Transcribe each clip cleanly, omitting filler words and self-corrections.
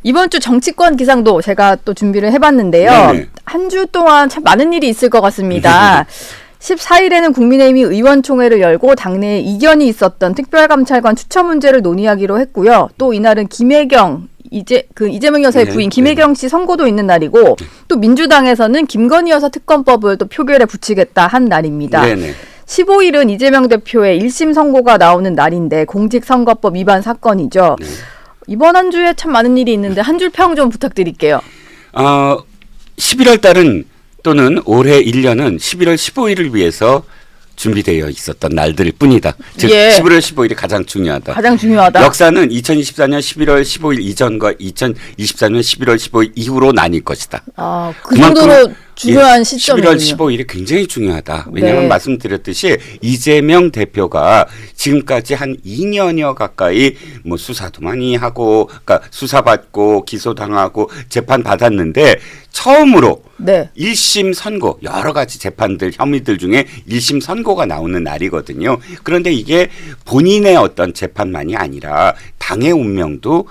이번 주 정치권 기상도 제가 또 준비를 해봤는데요. 한 주 동안 참 많은 일이 있을 것 같습니다. 14일에는 국민의힘이 의원총회를 열고 당내에 이견이 있었던 특별감찰관 추천 문제를 논의하기로 했고요. 또 이날은 김혜경 이재명 여사의 부인 김혜경 씨 선고도 있는 날이고 또 민주당에서는 김건희 여사 특검법을 또 표결에 붙이겠다 한 날입니다. 15일은 이재명 대표의 1심 선고가 나오는 날인데 공직선거법 위반 사건이죠. 이번 한 주에 참 많은 일이 있는데 한 줄 평 좀 부탁드릴게요. 11월 달은 또는 올해 1년은 11월 15일을 위해서 준비되어 있었던 날들일 뿐이다. 즉 11월 15일이 가장 중요하다. 가장 중요하다. 역사는 2024년 11월 15일 이전과 2024년 11월 15일 이후로 나뉠 것이다. 그 정도로 중요한 시점이군요. 11월 15일이 굉장히 중요하다. 왜냐하면 말씀드렸듯이 이재명 대표가 지금까지 한 2년여 가까이 뭐 수사도 많이 하고, 그러니까 수사받고 기소당하고 재판 받았는데 처음으로 1심 선고, 여러 가지 재판들, 혐의들 중에 1심 선고가 나오는 날이거든요. 그런데 이게 본인의 어떤 재판만이 아니라 당의 운명도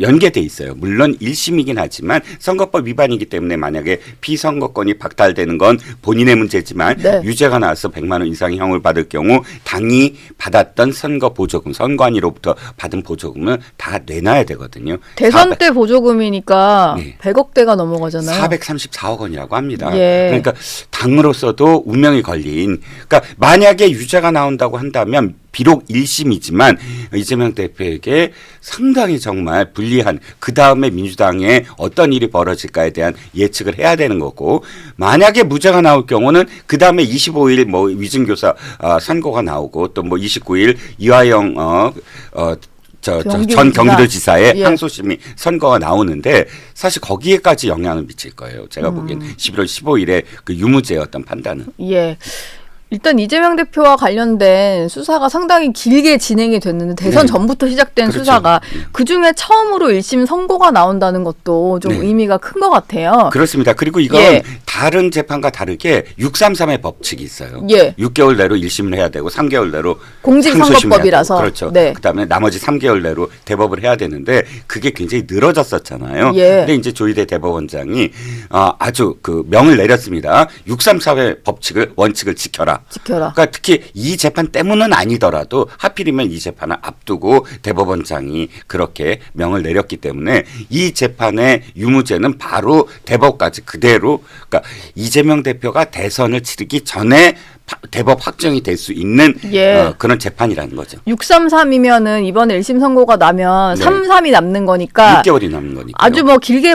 연계돼 있어요. 물론 1심이긴 하지만 선거법 위반이기 때문에 만약에 피선거권이 박탈되는 건 본인의 문제지만 유죄가 나와서 100만 원 이상의 형을 받을 경우 당이 받았던 선거 보조금, 선관위로부터 받은 보조금을 다 내놔야 되거든요. 대선 때 보조금이니까 100억대가 넘어가잖아요. 434억 원이라고 합니다. 그러니까 당으로서도 운명이 걸린. 그러니까 만약에 유죄가 나온다고 한다면 비록 1심이지만 이재명 대표에게 상당히 정말 불리한, 그 다음에 민주당에 어떤 일이 벌어질까에 대한 예측을 해야 되는 거고, 만약에 무죄가 나올 경우는 그 다음에 25일 뭐 위증교사 선고가 나오고 또 뭐 29일 이화영 전 경기도지사의 항소심이 선거가 나오는데 사실 거기에까지 영향을 미칠 거예요. 제가 보기엔 11월 15일에 그 유무죄의 어떤 판단은. 일단 이재명 대표와 관련된 수사가 상당히 길게 진행이 됐는데 대선 전부터 시작된 수사가 그중에 처음으로 1심 선고가 나온다는 것도 좀 의미가 큰 것 같아요. 그렇습니다. 그리고 이건 다른 재판과 다르게 633의 법칙이 있어요. 6개월 내로 1심을 해야 되고 3개월 내로 공직선거법이라서. 그렇죠. 그다음에 나머지 3개월 내로 대법을 해야 되는데 그게 굉장히 늘어졌었잖아요. 근데 이제 조희대 대법원장이 아주 그 명을 내렸습니다. 634의 법칙을, 원칙을 지켜라. 그러니까 특히 이 재판 때문은 아니더라도 하필이면 이 재판을 앞두고 대법원장이 그렇게 명을 내렸기 때문에 이 재판의 유무죄는 바로 대법까지 그대로, 그러니까 이재명 대표가 대선을 치르기 전에 대법 확정이 될 수 있는 그런 재판이라는 거죠. 633이면은 이번에 1심 선고가 나면 33이 남는 거니까 6개월이 남는 거니까 아주 뭐 길게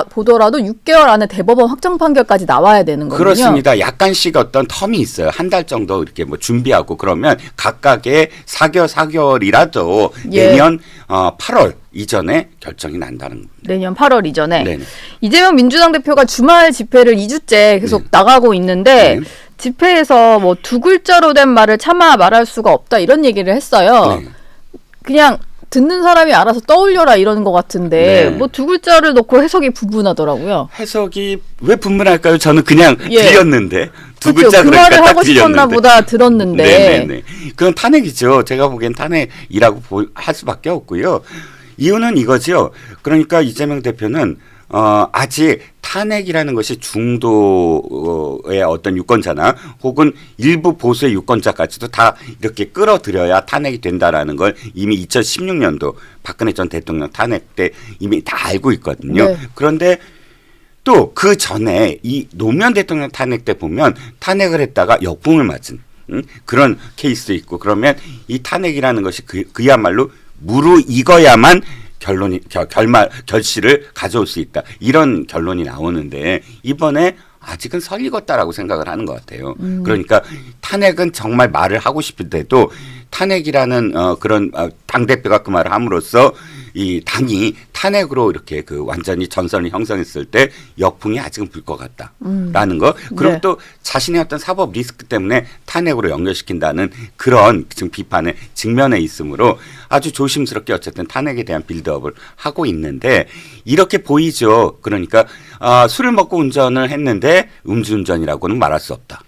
보더라도 6개월 안에 대법원 확정 판결까지 나와야 되는 거군요. 그렇습니다. 약간씩 어떤 텀이 있어요. 한 달 정도 이렇게 뭐 준비하고 그러면 각각의 4개월이라도 내년 8월 이전에 결정이 난다는 겁니다. 내년 8월 이전에. 이재명 민주당 대표가 주말 집회를 2주째 계속 나가고 있는데 집회에서 뭐 두 글자로 된 말을 차마 말할 수가 없다 이런 얘기를 했어요. 그냥 듣는 사람이 알아서 떠올려라 이러는 것 같은데 뭐 두 글자를 놓고 해석이 분분하더라고요. 해석이 왜 분분할까요? 저는 그냥 들렸는데 두 글자 그 그러니까 말을 하고 들렸는데. 싶었나 보다 들었는데. 그건 탄핵이죠. 제가 보기엔 탄핵이라고 할 수밖에 없고요. 이유는 이거죠. 그러니까 이재명 대표는 아직 탄핵이라는 것이 중도의 어떤 유권자나 혹은 일부 보수의 유권자까지도 다 이렇게 끌어들여야 탄핵이 된다라는 걸 이미 2016년도 박근혜 전 대통령 탄핵 때 이미 다 알고 있거든요. 그런데 또 그 전에 이 노무현 대통령 탄핵 때 보면 탄핵을 했다가 역풍을 맞은 그런 케이스도 있고, 그러면 이 탄핵이라는 것이 그야말로 무르익어야만 결실을 가져올 수 있다. 이런 결론이 나오는데 이번에 아직은 설익었다라고 생각을 하는 것 같아요. 그러니까 탄핵은 정말 말을 하고 싶은데도 탄핵이라는 그런 당대표가 그 말을 함으로써 이 당이 탄핵으로 이렇게 그 완전히 전선을 형성했을 때 역풍이 아직은 불 것 같다라는 거. 그리고 또 자신의 어떤 사법 리스크 때문에 탄핵으로 연결시킨다는 그런 지금 비판에 직면해 있으므로 아주 조심스럽게 어쨌든 탄핵에 대한 빌드업을 하고 있는데 이렇게 보이죠. 그러니까 술을 먹고 운전을 했는데 음주운전이라고는 말할 수 없다.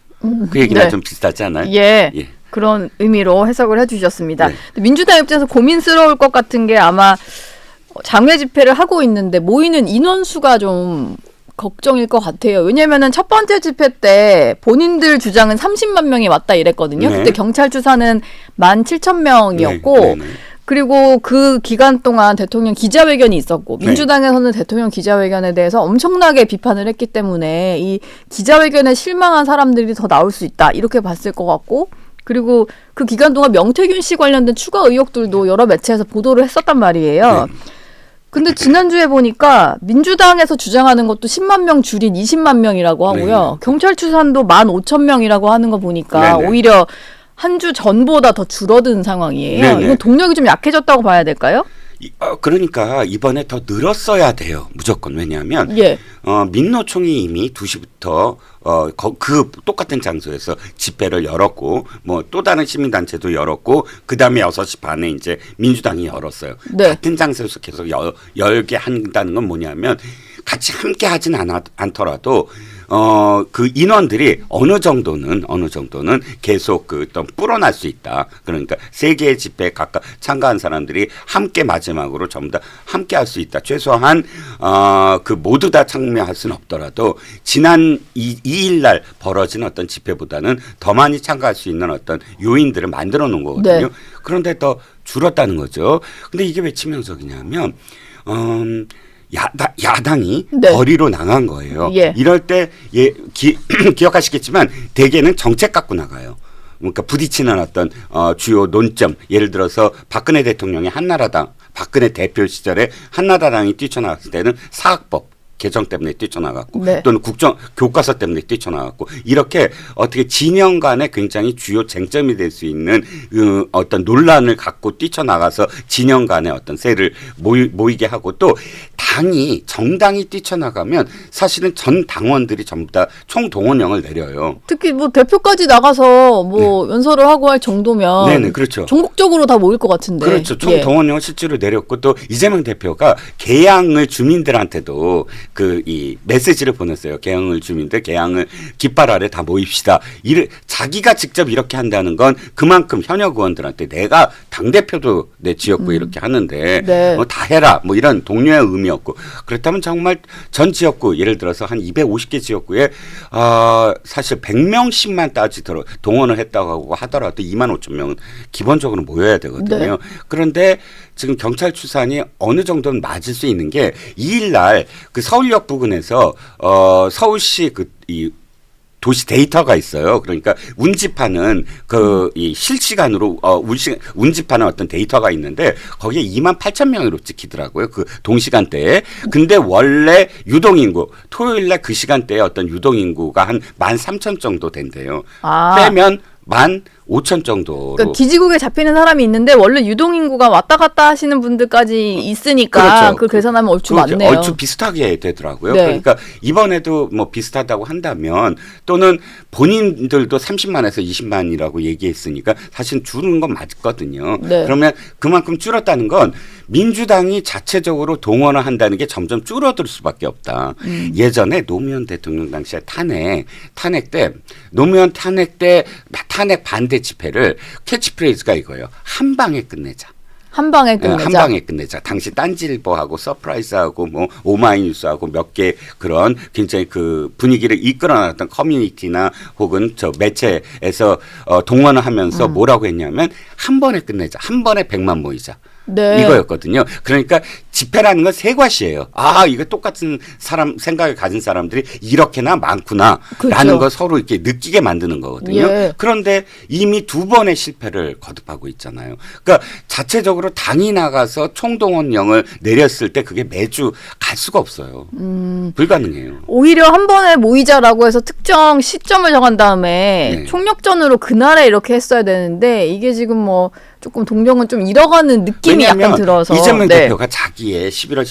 그 얘기랑 좀 비슷하지 않아요? 그런 의미로 해석을 해주셨습니다. 민주당 입장에서 고민스러울 것 같은 게 아마 장외 집회를 하고 있는데 모이는 인원수가 좀 걱정일 것 같아요. 왜냐면은 첫 번째 집회 때 본인들 주장은 30만 명이 왔다 이랬거든요. 네. 그때 경찰 추산은 17,000명이었고 네. 네. 그리고 그 기간 동안 대통령 기자회견이 있었고 네. 민주당에서는 대통령 기자회견에 대해서 엄청나게 비판을 했기 때문에 이 기자회견에 실망한 사람들이 더 나올 수 있다 이렇게 봤을 것 같고 그리고 그 기간 동안 명태균 씨 관련된 추가 의혹들도 여러 매체에서 보도를 했었단 말이에요. 네. 근데 지난주에 보니까 민주당에서 주장하는 것도 10만 명 줄인 20만 명이라고 하고요. 네. 경찰 추산도 15,000명이라고 하는 거 보니까 네. 오히려 한 주 전보다 더 줄어든 상황이에요. 네. 이건 동력이 좀 약해졌다고 봐야 될까요? 그러니까 이번에 더 늘었어야 돼요. 무조건. 왜냐하면 예. 민노총이 이미 2시부터 그 똑같은 장소에서 집회를 열었고 뭐 또 다른 시민단체도 열었고 그다음에 6시 반에 이제 민주당이 열었어요. 네. 같은 장소에서 계속 열게 한다는 건 뭐냐면 같이 함께 하진 않더라도 그 인원들이 어느 정도는 계속 그 어떤 불어날 수 있다. 그러니까 세 개의 집회에 각각 참가한 사람들이 함께 마지막으로 전부 다 함께 할 수 있다. 최소한 그 모두 다 참여할 수는 없더라도 지난 2일 날 벌어진 어떤 집회보다는 더 많이 참가할 수 있는 어떤 요인들을 만들어 놓은 거거든요. 네. 그런데 더 줄었다는 거죠. 근데 이게 왜 치명적이냐면 야당이 네. 거리로 나간 거예요. 예. 이럴 때 기억하시겠지만 대개는 정책 갖고 나가요. 그러니까 부딪히는 어떤 주요 논점, 예를 들어서 박근혜 대통령의 한나라당, 박근혜 대표 시절에 한나라당이 뛰쳐나갔을 때는 사학법 개정 때문에 뛰쳐나갔고 네. 또는 국정 교과서 때문에 뛰쳐나갔고 이렇게 어떻게 진영 간에 굉장히 주요 쟁점이 될 수 있는 어떤 논란을 갖고 뛰쳐나가서 진영 간의 어떤 세를 모이게 하고 또 정당이 뛰쳐나가면 사실은 전 당원들이 전부 다 총동원령을 내려요. 특히 뭐 대표까지 나가서 뭐 연설을 하고 할 정도면 네네, 그렇죠. 전국적으로 다 모일 것 같은데. 그렇죠. 총동원령을 실제로 내렸고 또 이재명 대표가 개항을 주민들한테도 이 메시지를 보냈어요. 개항을 주민들, 개항을 깃발 아래 다 모입시다. 자기가 직접 이렇게 한다는 건 그만큼 현역 의원들한테 내가 당대표도 내 지역구에 이렇게 하는데 네. 다 해라. 뭐 이런 동료의 의미였고 그렇다면 정말 전 지역구 예를 들어서 한 250개 지역구에 사실 100명씩만 동원을 했다고 하더라도 2만 5천 명은 기본적으로 모여야 되거든요. 네. 그런데 지금 경찰 추산이 어느 정도는 맞을 수 있는 게 2일 날 그 서울역 부근에서 서울시 이 도시 데이터가 있어요. 그러니까 운집하는 이 실시간으로 운집하는 어떤 데이터가 있는데 거기에 28,000명으로 찍히더라고요. 그 동시간대에. 근데 원래 유동인구 토요일 날 그 시간대에 어떤 유동인구가 한 13,000 정도 된대요. 빼면 15,000 정도로. 그러니까 기지국에 잡히는 사람이 있는데 원래 유동인구가 왔다 갔다 하시는 분들까지 있으니까 그렇죠. 그걸 계산하면 얼추 맞네요. 얼추 비슷하게 되더라고요. 네. 그러니까 이번에도 뭐 비슷하다고 한다면 또는 본인들도 30만에서 20만이라고 얘기했으니까 사실 줄은 건 맞거든요. 네. 그러면 그만큼 줄었다는 건 민주당이 자체적으로 동원을 한다는 게 점점 줄어들 수밖에 없다. 예전에 노무현 대통령 당시에 탄핵 때 탄핵 반대 집회를 캐치프레이즈가 이거예요. 한 방에 끝내자. 한 방에 끝내자. 한 방에 끝내자. 당시 딴지일보하고 서프라이즈하고 뭐 오마이뉴스하고 몇 개 그런 굉장히 그 분위기를 이끌어놨던 커뮤니티나 혹은 저 매체에서 동원을 하면서 뭐라고 했냐면 한 번에 끝내자. 한 번에 100만 모이자. 네. 이거였거든요. 그러니까 집회라는 건 세 과시예요. 이거 똑같은 생각을 가진 사람들이 이렇게나 많구나 그렇죠. 라는 걸 서로 이렇게 느끼게 만드는 거거든요. 예. 그런데 이미 2번의 실패를 거듭하고 있잖아요. 그러니까 자체적으로 당이 나가서 총동원령을 내렸을 때 그게 매주 갈 수가 없어요. 불가능해요. 오히려 한 번에 모이자라고 해서 특정 시점을 정한 다음에 네. 총력전으로 그날에 이렇게 했어야 되는데 이게 지금 뭐 조금 동력은 좀 잃어가는 느낌이 약간 들어서. 이재명 대표가 자기의 11월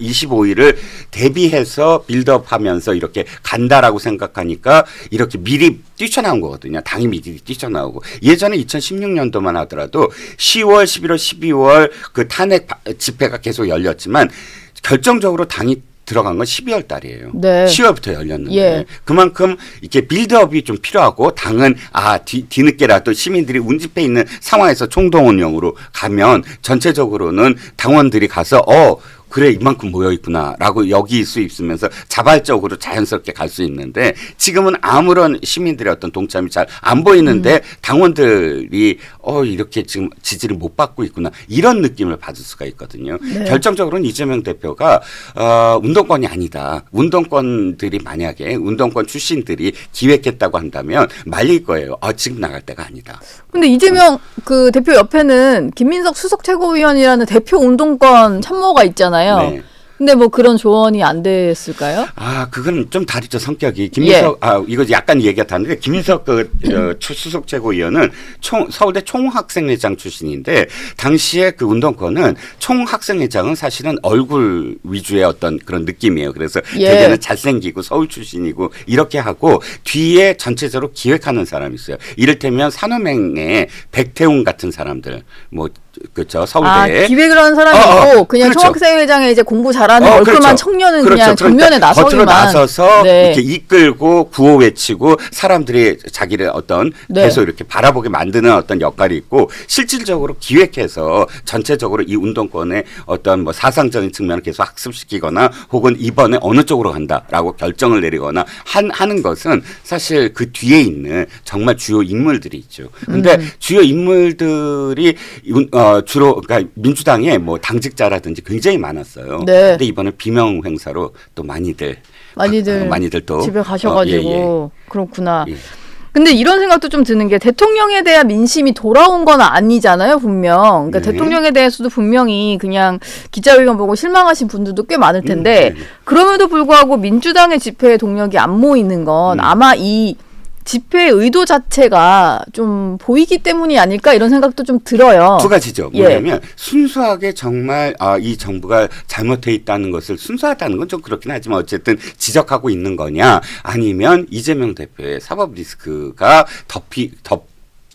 25일을 대비해서 빌드업하면서 이렇게 간다라고 생각하니까 이렇게 미리 뛰쳐나온 거거든요. 당이 미리 뛰쳐나오고 예전에 2016년도만 하더라도 10월, 11월, 12월 그 탄핵 집회가 계속 열렸지만 결정적으로 당이 들어간 건 12월 달이에요. 네. 10월부터 열렸는데 예. 그만큼 이렇게 빌드업이 좀 필요하고 당은 뒤늦게라도 시민들이 운집해 있는 상황에서 총동원령으로 가면 전체적으로는 당원들이 가서 그래 이만큼 모여 있구나라고 여길 수 있으면서 자발적으로 자연스럽게 갈 수 있는데 지금은 아무런 시민들의 어떤 동참이 잘 안 보이는데 당원들이 이렇게 지금 지지를 못 받고 있구나 이런 느낌을 받을 수가 있거든요. 네. 결정적으로는 이재명 대표가 운동권이 아니다. 운동권들이 만약에 운동권 출신들이 기획했다고 한다면 말릴 거예요. 지금 나갈 때가 아니다. 근데 이재명 그 대표 옆에는 김민석 수석 최고위원이라는 대표 운동권 참모가 있잖아요. 네. 근데 뭐 그런 조언이 안 됐을까요? 그건 좀 다르죠, 성격이. 김민석, 이거 약간 얘기가 다른데, 김민석 수석 최고위원은 서울대 총학생회장 출신인데, 당시에 그 운동권은 총학생회장은 사실은 얼굴 위주의 어떤 그런 느낌이에요. 그래서 대개는 잘생기고 서울 출신이고, 이렇게 하고, 뒤에 전체적으로 기획하는 사람이 있어요. 이를테면 산업행의 백태웅 같은 사람들, 그렇죠. 서울대에. 기획을 하는 사람이 있고 그냥 그렇죠. 총학생회장에 이제 공부 잘하는 얼굴만 그렇죠. 청년은 그렇죠. 그냥 전면에 나서기만. 겉으로 나서서 네. 이렇게 이끌고 구호 외치고 사람들이 자기를 어떤 계속 이렇게 바라보게 만드는 어떤 역할이 있고 실질적으로 기획해서 전체적으로 이 운동권의 어떤 사상적인 측면을 계속 학습시키거나 혹은 이번에 어느 쪽으로 간다라고 결정을 내리거나 하는 것은 사실 그 뒤에 있는 정말 주요 인물들이 있죠. 근데 주요 인물들이 주로 그러니까 민주당에 당직자라든지 굉장히 많았어요. 네. 근데 이번에 비명 행사로 또 많이들 또 집에 가셔가지고 그렇구나. 예. 근데 이런 생각도 좀 드는 게 대통령에 대한 민심이 돌아온 건 아니잖아요, 분명. 그러니까 네. 대통령에 대해서도 분명히 그냥 기자회견 보고 실망하신 분들도 꽤 많을 텐데 그럼에도 불구하고 민주당의 집회에 동력이 안 모이는 건 아마 이 집회 의도 자체가 좀 보이기 때문이 아닐까 이런 생각도 좀 들어요. 두 가지죠. 뭐냐면 순수하게 정말 이 정부가 잘못돼 있다는 것을 순수하다는 건 좀 그렇긴 하지만 어쨌든 지적하고 있는 거냐 아니면 이재명 대표의 사법 리스크가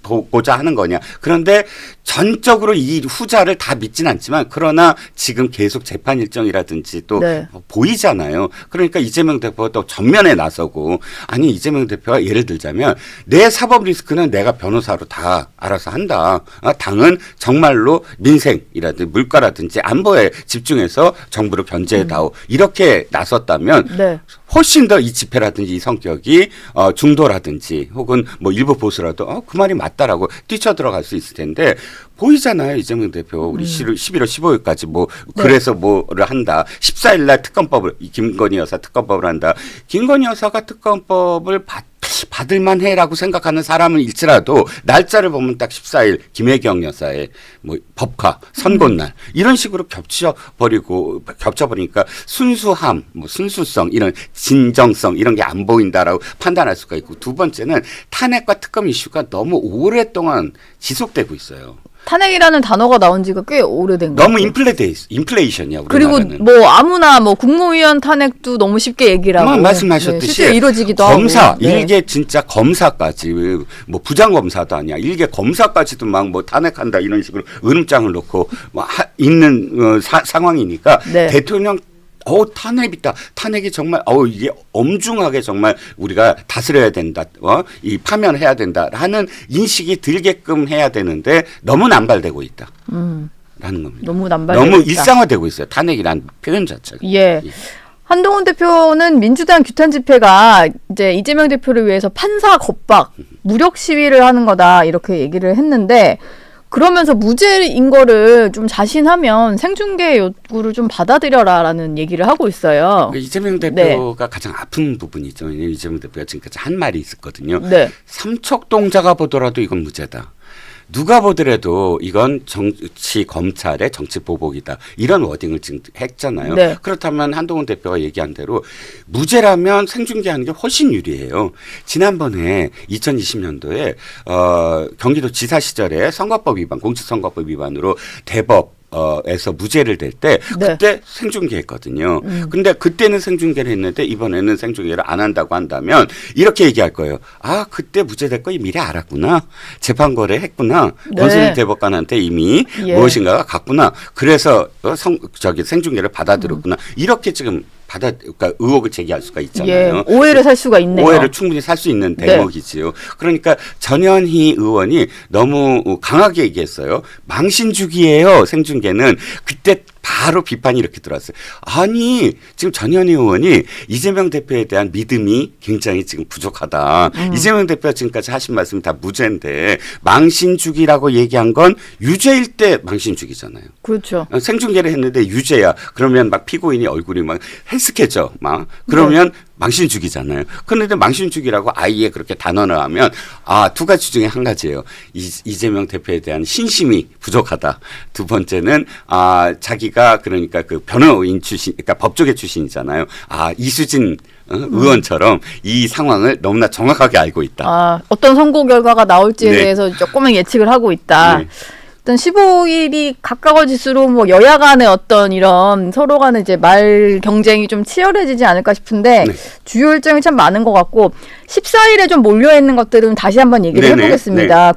보고자 하는 거냐. 그런데 전적으로 이 후자를 다 믿진 않지만 그러나 지금 계속 재판 일정이라든지 또 보이잖아요. 그러니까 이재명 대표가 또 전면에 나서고 이재명 대표가 예를 들자면 내 사법 리스크는 내가 변호사로 다 알아서 한다. 당은 정말로 민생이라든지 물가라든지 안보에 집중해서 정부를 견제해다오. 이렇게 나섰다면 훨씬 더 이 집회라든지 이 성격이 중도라든지 혹은 일부 보수라도 그 말이 맞다라고 뛰쳐들어갈 수 있을 텐데 보이잖아요. 이재명 대표 우리 11월 15일까지 그래서 뭐를 한다. 14일 날 특검법을 김건희 여사 특검법을 한다. 김건희 여사가 특검법을 받을만 해라고 생각하는 사람은 일지라도 날짜를 보면 딱 14일 김혜경 여사의 법화 선고날 이런 식으로 겹쳐버리니까 순수함, 순수성 이런 진정성 이런 게 안 보인다라고 판단할 수가 있고 두 번째는 탄핵과 특검 이슈가 너무 오랫동안 지속되고 있어요. 탄핵이라는 단어가 나온 지가 꽤 오래된 거예요. 너무 인플레이션이야. 그리고 아무나 국무위원 탄핵도 너무 쉽게 얘기를 하고 말씀하셨듯이 실제 이루어지기도 검사 하고. 일개 진짜 검사까지 부장검사도 아니야. 일개 검사까지도 탄핵한다 이런 식으로 으름장을 놓고 있는 상황이니까 대통령 탄핵이다. 탄핵이 정말 이게 엄중하게 정말 우리가 다스려야 된다. 이 파면해야 된다라는 인식이 들게끔 해야 되는데 너무 남발되고 있다. 라는 겁니다. 너무 남발되고 너무 있다. 일상화되고 있어요. 탄핵이란 표현 자체가. 예. 한동훈 대표는 민주당 규탄 집회가 이제 이재명 대표를 위해서 판사 겁박, 무력 시위를 하는 거다 이렇게 얘기를 했는데 그러면서 무죄인 거를 좀 자신하면 생중계 요구를 좀 받아들여라라는 얘기를 하고 있어요. 이재명 대표가 가장 아픈 부분이죠. 이재명 대표가 지금까지 한 말이 있었거든요. 삼척동자가 보더라도 이건 무죄다. 누가 보더라도 이건 정치 검찰의 정치 보복이다. 이런 워딩을 지금 했잖아요. 그렇다면 한동훈 대표가 얘기한 대로 무죄라면 생중계하는 게 훨씬 유리해요. 지난번에 2020년도에 경기도 지사 시절에 선거법 위반, 공직선거법 위반으로 대법 에서 무죄를 낼 때 그때 생중계했거든요. 근데 그때는 생중계를 했는데 이번에는 생중계를 안 한다고 한다면 이렇게 얘기할 거예요. 그때 무죄될 거 미리 알았구나. 재판 거래했구나. 권순일 대법관한테 이미 무엇인가가 갔구나. 그래서 생중계를 받아들였구나. 이렇게 지금 그러니까 의혹을 제기할 수가 예, 있잖아요. 오해를 살 수가 있네요. 오해를 충분히 살 수 있는 대목이지요. 그러니까 전현희 의원이 너무 강하게 얘기했어요. 망신주기예요. 생중계는. 그때 바로 비판이 이렇게 들어왔어요. 아니 지금 전현희 의원이 이재명 대표에 대한 믿음이 굉장히 지금 부족하다. 이재명 대표가 지금까지 하신 말씀이 다 무죄인데 망신주기라고 얘기한 건 유죄일 때 망신주기잖아요. 그렇죠. 생중계를 했는데 유죄야. 그러면 막 피고인이 얼굴이 막 헬쓱해져. 막 그러면 망신주기잖아요. 그런데 망신주기라고 아예 그렇게 단언을 하면 두 가지 중에 한 가지예요. 이재명 대표에 대한 신심이 부족하다. 두 번째는 자기가 그러니까 그 변호인 출신, 그러니까 법조계 출신이잖아요. 이수진 의원처럼 이 상황을 너무나 정확하게 알고 있다. 어떤 선고 결과가 나올지에 네. 대해서 조금은 예측을 하고 있다. 네. 일단 15일이 가까워질수록 뭐 여야 간의 어떤 이런 서로 간의 이제 말 경쟁이 좀 치열해지지 않을까 싶은데 네. 주요 일정이 참 많은 것 같고 14일에 좀 몰려 있는 것들은 다시 한번 얘기를 네네. 해보겠습니다.